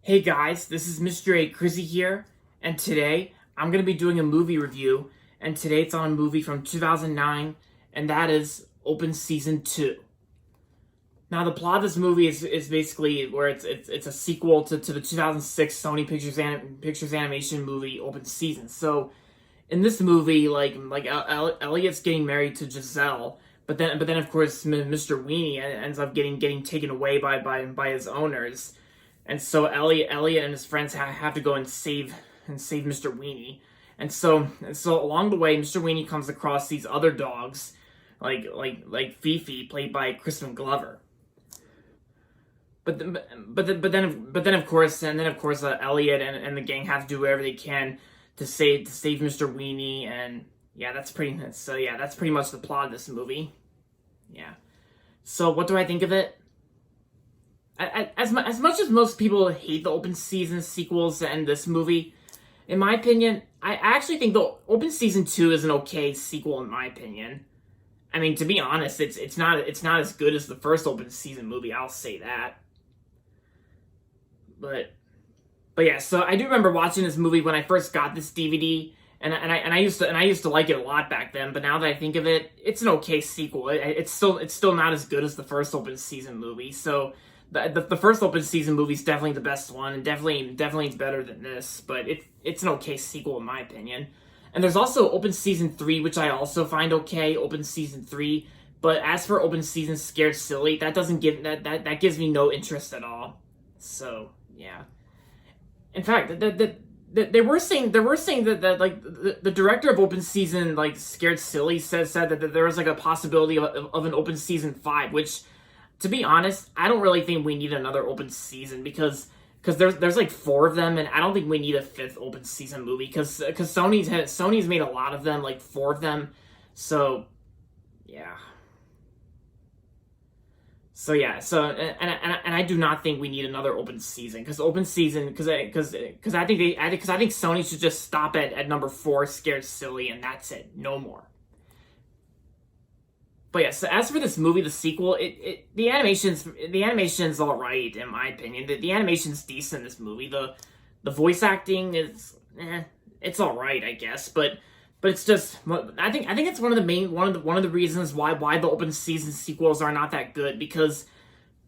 Hey guys, this is Mr. A. Crizzy here, and today I'm going to be doing a movie review, and today it's on a movie from 2009, and that is Open Season 2. Now, the plot of this movie is basically where it's a sequel to the 2006 Sony Pictures animation movie Open Season. So, in this movie, Elliot's getting married to Giselle, but then of course Mr. Weenie ends up getting taken away by his owners. And so Elliot and his friends have to go and save Mr. Weenie. And so along the way, Mr. Weenie comes across these other dogs, like Fifi, played by Crispin Glover. But then of course Elliot and the gang have to do whatever they can to save Mr. Weenie. And yeah, that's pretty much the plot of this movie. Yeah. So what do I think of it? As much as most people hate the open season sequels and this movie, in my opinion, I actually think the Open Season 2 is an okay sequel, in my opinion. I mean, to be honest, it's not as good as the first Open Season movie, I'll say that. But yeah, so I do remember watching this movie when I first got this DVD, and I used to like it a lot back then. But now that I think of it, it's an okay sequel. It's still not as good as the first Open Season movie. So the first Open Season movie is definitely the best one, and definitely better than this. But it's an okay sequel in my opinion. And there's also Open Season 3, which I also find okay. Open Season 3. But as for Open Season Scared Silly, that doesn't give that gives me no interest at all. So yeah. In fact, they were saying that like the director of Open Season Scared Silly said that there was like a possibility of an Open Season 5, which, to be honest, I don't really think we need another Open Season because there's like 4 of them, and I don't think we need a 5th Open Season movie because Sony's made a lot of them, like 4 of them. So yeah. So I do not think we need another Open Season because I think Sony should just stop at number 4, Scared Silly, and that's it, no more. But yeah, so as for this movie, the sequel, the animation's all right in my opinion. The animation's decent in this movie. The voice acting is it's all right, I guess, but it's just, I think it's one of the reasons why the Open Season sequels are not that good because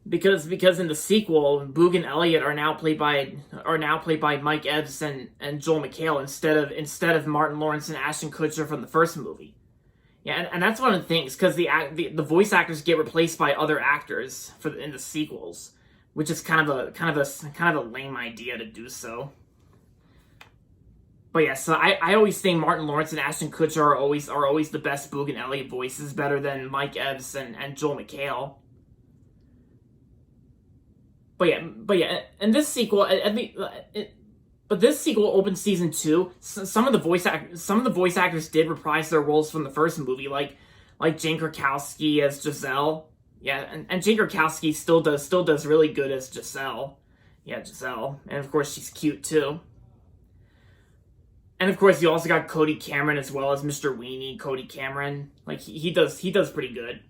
in the sequel, Boog and Elliot are now played by Mike Epps and Joel McHale instead of Martin Lawrence and Ashton Kutcher from the first movie. Yeah, and that's one of the things because the voice actors get replaced by other actors in the sequels, which is kind of a lame idea to do so. But yeah, so I always think Martin Lawrence and Ashton Kutcher are always the best Boog and Elliot voices, better than Mike Epps and Joel McHale. But yeah, and this sequel, this sequel, Open Season 2, some of the voice actors did reprise their roles from the first movie, like Jane Krakowski as Giselle. Yeah, and Jane Krakowski still does really good as Giselle. Yeah, Giselle, and of course she's cute too. And of course, you also got Cody Cameron as well as Mr. Weenie. Cody Cameron, like he does pretty good.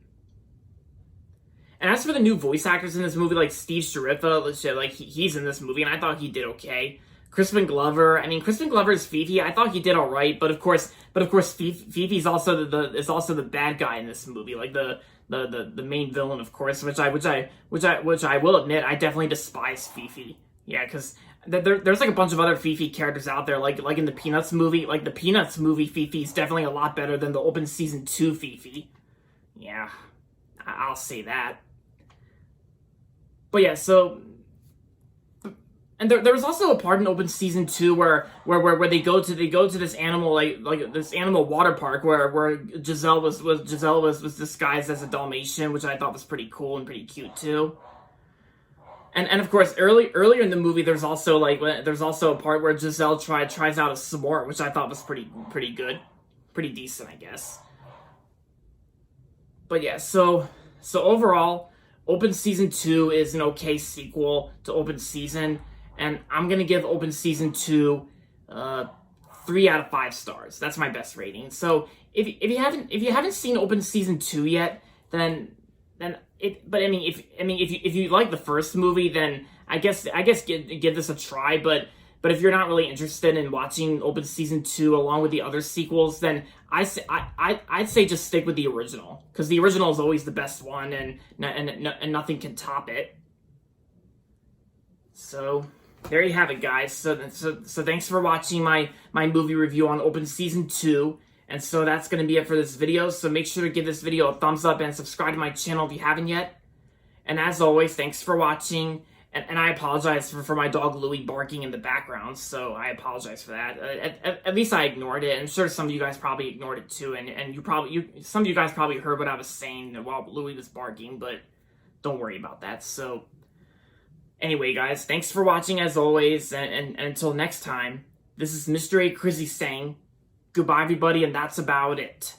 And as for the new voice actors in this movie, like Steve Shariffa, like he's in this movie, and I thought he did okay. Crispin Glover, Crispin Glover's Fifi, I thought he did all right, but of course, Fifi's also the bad guy in this movie, like the main villain, of course, which I will admit, I definitely despise Fifi. Yeah, because there's like a bunch of other Fifi characters out there, like in the Peanuts movie. Like the Peanuts movie, Fifi is definitely a lot better than the Open Season 2 Fifi. Yeah, I'll say that. But yeah, so, and there was also a part in Open Season 2 where they go to this animal like this animal water park where Giselle was disguised as a Dalmatian, which I thought was pretty cool and pretty cute too. And of course, earlier in the movie, there's also a part where Giselle tries out a s'more, which I thought was pretty good, pretty decent, I guess. But yeah, so overall, Open Season 2 is an okay sequel to Open Season, and I'm gonna give Open Season 2 3 out of 5 stars. That's my best rating. So if you haven't seen Open Season 2 yet, then But I mean, if you like the first movie, then I guess give this a try. But if you're not really interested in watching Open Season 2 along with the other sequels, then I'd say just stick with the original, because the original is always the best one, and nothing can top it. So there you have it, guys. So thanks for watching my movie review on Open Season 2. And so that's going to be it for this video. So make sure to give this video a thumbs up and subscribe to my channel if you haven't yet. And as always, thanks for watching. And I apologize for my dog Louie barking in the background, so I apologize for that. At least I ignored it, and I'm sure some of you guys probably ignored it too, and some of you guys probably heard what I was saying while Louie was barking, but don't worry about that. So anyway, guys, thanks for watching as always, and until next time, this is Mr. A. Crizzy saying goodbye, everybody, and that's about it.